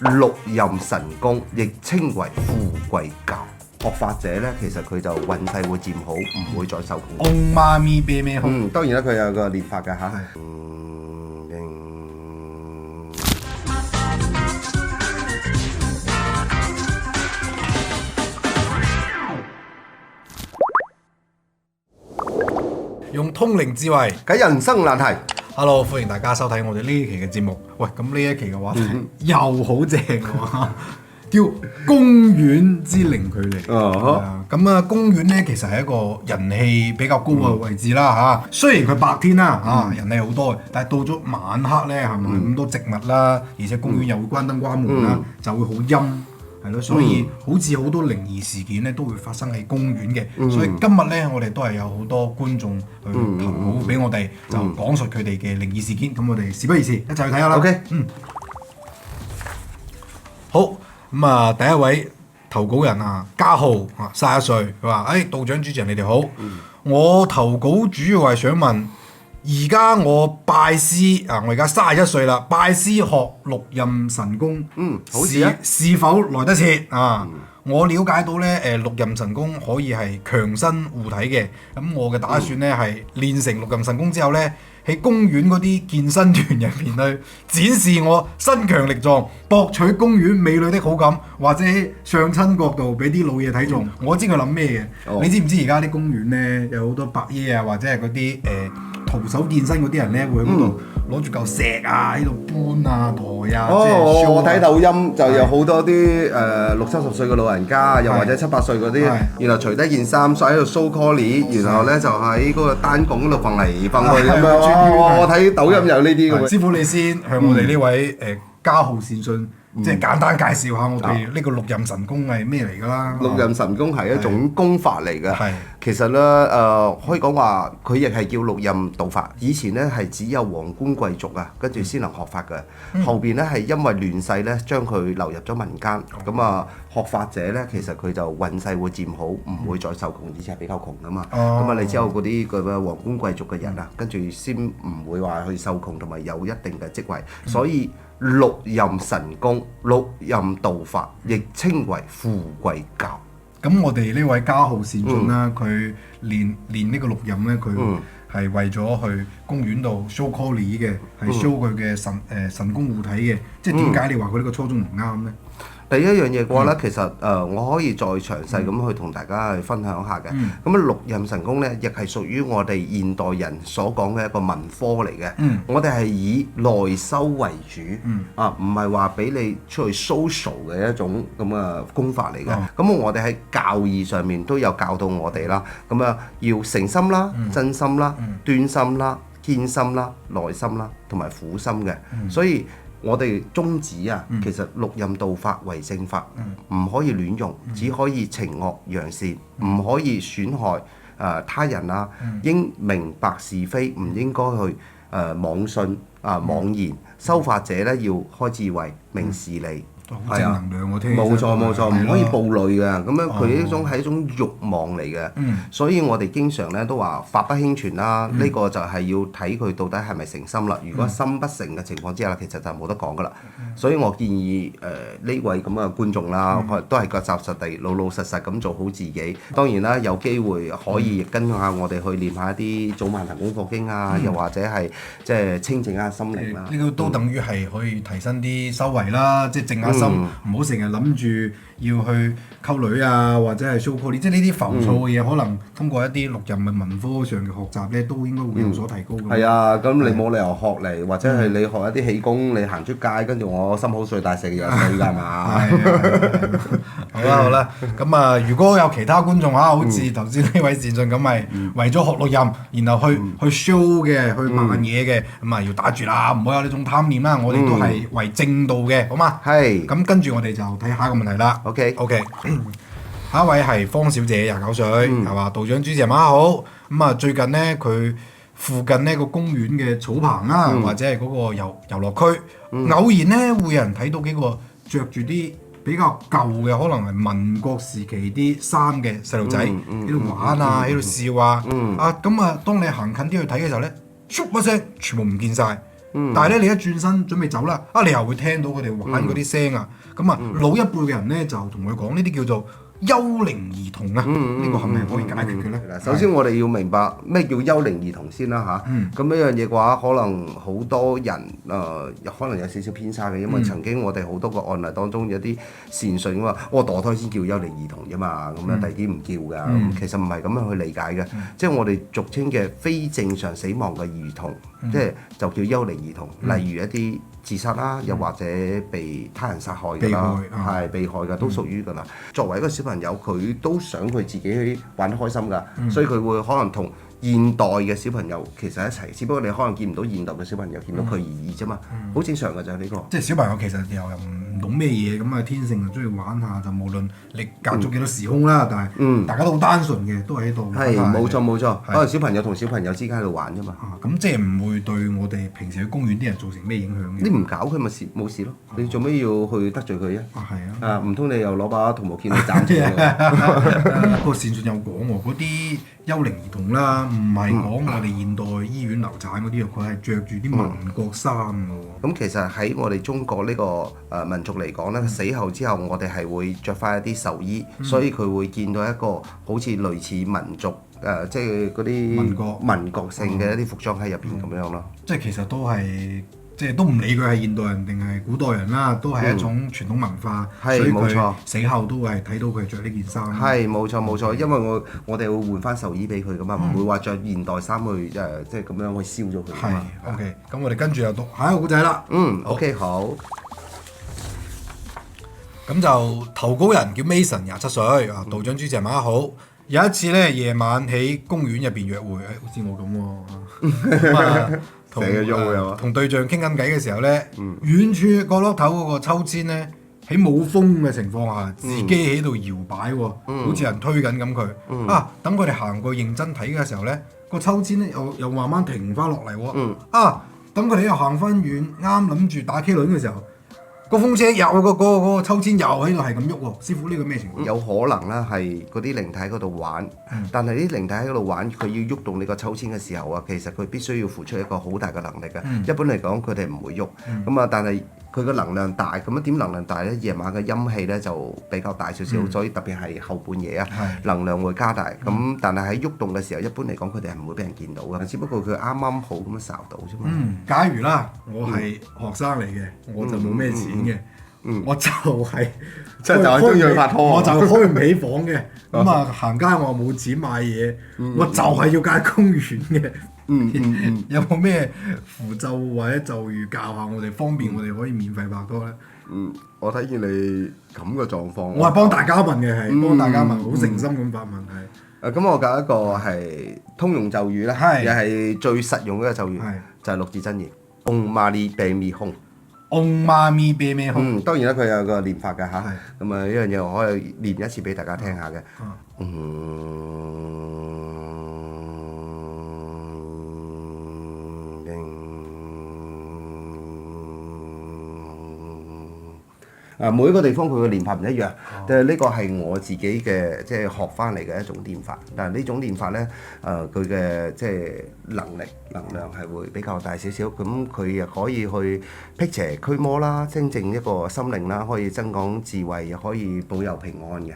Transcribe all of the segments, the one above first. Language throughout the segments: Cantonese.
六壬神功，亦稱為富貴教。學法者咧，其實佢就運勢會漸好，唔會再受苦。嗡媽咪啤咩好？當然啦，佢有個練法嘅嚇。用通靈智慧解人生難題。 ，Hello， 歡迎大家收睇我哋呢一期嘅節目。喂，咁呢一期嘅話題又好正喎，叫公園之零距離。咁啊，公園咧其實係一個人氣比較高嘅位置啦嚇。雖然佢白天啦人氣好多，但係到咗晚黑咧係咪咁多植物啦，而且公園又會關燈關門啦，就會好陰。係咯，所以好似好多靈異事件咧都會發生喺公園嘅，所以今日咧我哋都係有好多觀眾去投稿俾我哋，就講述佢哋嘅靈異事件。咁我哋事不宜遲，一齊去睇下啦。OK， 好，咁啊，第一位投稿人啊，嘉浩啊，31歲，佢話：道長主持人你哋好，我投稿主要係想問。而家我拜師啊！我而家31歲啦，拜師學六壬神功，好事啊！是否來得切啊？我了解到咧，六壬神功可以係強身護體嘅。咁我嘅打算咧係練成六壬神功之後咧，喺公園嗰啲健身團入邊去展示我身強力壯，博取公園美女的好感，或者上親角度俾啲老嘢睇中。我知佢諗咩嘅。你知唔知而家啲公園咧有好多伯爺啊，或者係嗰啲徒手健身嗰啲人咧，會喺嗰度攞住嚿石啊，喺度搬啊、抬啊。我睇抖音就有好多啲60-70歲嘅老人家，又或者7-8歲嗰啲，然後除低件衫，所喺度 show collie，然後咧就喺嗰個單槓嗰度揈嚟揈去咁樣。我睇抖音有呢啲咁嘅。師傅，你先向我哋呢位嘉浩善信，即係簡單介紹下我哋呢個六壬神功係咩嚟㗎啦？六壬神功係一種功法嚟嘅。其實咧可以講話佢亦係叫六壬道法。以前咧係只有皇冠貴族啊，跟住先能學法嘅。後邊咧係因為亂世咧，將佢流入咗民間。咁啊，學法者咧其實佢就運勢會漸好，唔會再受窮，而且係比較窮噶嘛。咁啊，你知道嗰啲咁嘅皇冠貴族嘅人啊，跟住先唔會話去受窮，同埋有一定嘅職位。所以六壬神功、六壬道法，亦稱為富貴教。咁我哋呢位嘉浩善信啦，佢練呢個六壬咧，佢係為咗去公園度 show collie 嘅，係 show 佢嘅神功護體嘅。即係點解你話佢呢個初衷唔啱咧？第一樣嘢嘅話咧，其實我可以再詳細咁去同大家去分享下嘅。咁啊，六壬神功咧，亦係屬於我哋現代人所講嘅一個文科嚟嘅。我哋係以內修為主，唔係話俾你出去 social 嘅一種咁嘅功法嚟嘅。咁我哋喺教義上面都有教導我哋啦。咁啊，要誠心啦、真心啦、端心啦、堅心啦、耐心啦，同埋苦心嘅。所以我哋宗旨啊，其實六壬道法為正法，唔可以亂用，只可以懲惡揚善，唔可以損害他人啊，應明白是非，唔應該去妄信妄言。修法者咧要開智慧，明事理。好正能量我聽。冇錯，唔可以暴戾嘅。咁樣佢呢種係一種慾望嚟嘅。所以我哋經常咧都話法不輕傳啦。呢個就係要睇佢到底係咪誠心啦。如果心不誠嘅情況之下，其實就冇得講噶啦。所以我建議呢位咁嘅觀眾啦，都係腳踏實地、老老實實咁做好自己。當然啦，有機會可以跟下我哋去練下一啲早晚行功課經啊，又或者係即係清靜下心靈啦。呢個都等於係可以提升啲修為啦，即係靜下心，唔好成日諗住要去溝女啊，或者係 show collie，即係呢啲浮躁嘅嘢，可能通過一啲六壬嘅文科上嘅學習咧，都應該會有所提高嘅。係啊，咁你冇理由學嚟，或者係你學一啲氣功，你行出街，跟住我心口碎大石又碎㗎係嘛？好啦，咁啊，如果有其他觀眾好似頭先呢位善信咁，係為咗學六壬，然後去 show 嘅，去扮嘢嘅，咁啊要打住啦，唔好有呢種貪念啦。我哋都係為正道嘅，好嘛？係。咁跟住我哋就睇下一個問題啦。OK，下一位係方小姐29歲，係話道長主持人晚好。咁啊，最近呢，佢附近呢個公園嘅草棚啦，或者係嗰個遊樂區，偶然呢會有人睇到幾個着住啲比較舊嘅，可能係民國時期啲衫嘅細路仔喺度玩啊，喺度笑啊。咁啊，當你行近啲去睇嘅時候呢，唰一聲全部唔見晒。但係咧你一轉身準備走啦，你又會聽到佢哋玩嗰啲聲啊。咁啊，老一輩嘅人咧就同佢講呢啲叫做幽靈兒童啊，呢個係咪可以解決嘅咧？首先我哋要明白咩叫幽靈兒童先啦嚇。咁呢樣嘢嘅話，可能好多人可能有少少偏差嘅，因為曾經我哋好多個案例當中有啲善信話，我墮胎先叫幽靈兒童啫嘛，咁樣第二啲唔叫㗎。咁其實唔係咁樣去理解嘅，即係我哋俗稱嘅非正常死亡嘅兒童，即係就叫幽靈兒童，例如一啲自殺啦，又或者被他人殺害㗎啦，係被害㗎，都屬於㗎啦。作為一個小朋友，佢都想佢自己玩得開心㗎，所以佢會可能同現代嘅小朋友其實一齊，只不過你可能見唔到現代嘅小朋友，見到佢而已啫嘛，好正常㗎就係呢個。即係小朋友其實又唔懂咩嘢，咁啊天性就中意玩下，就無論你隔咗幾多時空啦，但係大家都好單純嘅，都喺度。係冇錯冇錯，可能小朋友同小朋友之間喺度玩啫嘛。咁即係唔會對我哋平時去公園啲人造成咩影響嘅。你唔搞佢咪冇事咯？你做咩要去得罪佢啊？係啊。唔通你又攞把銅毛劍嚟斬佢？個善信有講喎，嗰啲幽靈兒童啦，唔係講我哋現代醫院流產嗰啲啊，佢係着住啲民國衫嘅喎。咁其實喺我哋中國呢個民族嚟講咧，死後之後我哋係會着翻一啲壽衣，所以佢會見到一個好似類似民族即係嗰啲民國性嘅一啲服裝喺入邊咁樣咯。即係其實都係。即係都唔理佢係現代人定係古代人啦，都係一種傳統文化，所以佢死後都係睇到佢着呢件衫。係冇錯冇錯，因為我哋會換翻壽衣俾佢噶嘛，唔會話着現代衫去即係咁樣去燒咗佢。係 OK，咁我哋跟住又讀下一個故仔啦。OK 好。咁就投稿人叫 Mason， 27歲，道長主持人晚好。有一次咧夜晚喺公園入邊約會，好似我咁喎。同對象傾緊偈嘅時候咧，遠處角落頭嗰個秋千咧喺冇風嘅情況下，自己喺度搖擺喎，好似人推緊咁佢。等佢哋行過認真睇嘅時候咧，個秋千咧又慢慢停翻落嚟喎。等佢哋又行翻遠，啱諗住打 K 輪嘅時候，個風車又個秋千又喺度係咁喐喎。師傅呢個咩情況？有可能啦，係嗰啲靈體喺嗰度玩，但係啲靈體喺嗰度玩，佢要喐動你個秋千嘅時候啊，其實佢必須要付出一個好大嘅能力嘅。一般嚟講，佢哋唔會喐咁但係佢個能量大，咁點能量大咧？夜晚嘅陰氣咧就比較大少少，所以特別係後半夜能量會加大。咁但係喺喐動嘅時候，一般嚟講佢哋係唔會俾人見到嘅，只不過佢啱啱好咁樣睄到啫嘛。假如啦，我係學生嚟嘅，我就冇咩錢嘅。我就係即係就係中意去拍拖，我就開唔起房嘅。咁行街我冇錢買嘢，我就係要揀公園嘅。有冇咩符咒或者咒語教下我哋，方便我哋可以免費拍拖咧？我睇見你咁嘅狀況，我係幫大家問嘅，係幫大家問，好誠心咁發問係。咁我教一個係通用咒語咧，又係最實用嘅咒語，就係6字真言：Om Mani Padme Hum。Om Mani Padme Hum。當然啦，佢有個念法㗎嚇。咁呢樣嘢我可以念一次俾大家聽下嘅。每一個地方佢嘅念法唔一樣，但係呢個係我自己嘅即係學翻嚟嘅一種念法。但係呢種念法咧，佢嘅即係能量係會比較大少少。咁佢又可以去辟邪驅魔啦，清淨一個心靈啦，可以增廣智慧，又可以保佑平安嘅。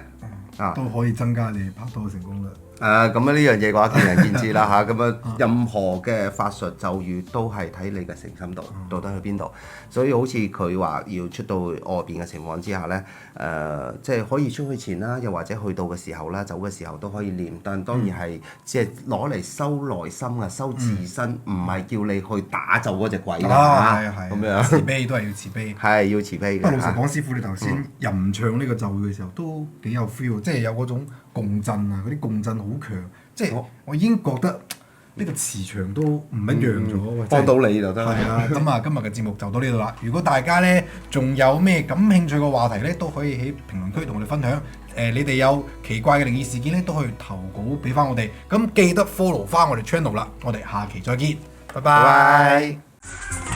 都可以增加你拍拖嘅成功率。咁呢樣嘢嘅話見仁見智啦嚇。咁任何嘅法術咒語都係睇你嘅誠心度，到底去邊度。所以好似佢話要出到外邊嘅情況之下咧，即係可以出去前啦，又或者去到嘅時候啦，走嘅時候都可以念。但當然係即係攞嚟修內心啊，修自身，唔係叫你去打咒嗰隻鬼啦嚇。咁樣慈悲都係要慈悲，係要慈悲嘅。不過老實講，師傅你頭先吟唱呢個咒語嘅時候都幾有 feel，即係有嗰種共振啊，嗰啲共振好強，即係我已經覺得呢個磁場都唔一樣咗。幫到你就得。係啊，咁今日嘅節目就到呢度啦。如果大家咧仲有咩感興趣嘅話題咧，都可以喺評論區同我哋分享。你哋有奇怪嘅靈異事件咧，都可以投稿俾翻我哋。咁記得 follow 翻我哋 channel 啦。我哋下期再見，拜拜。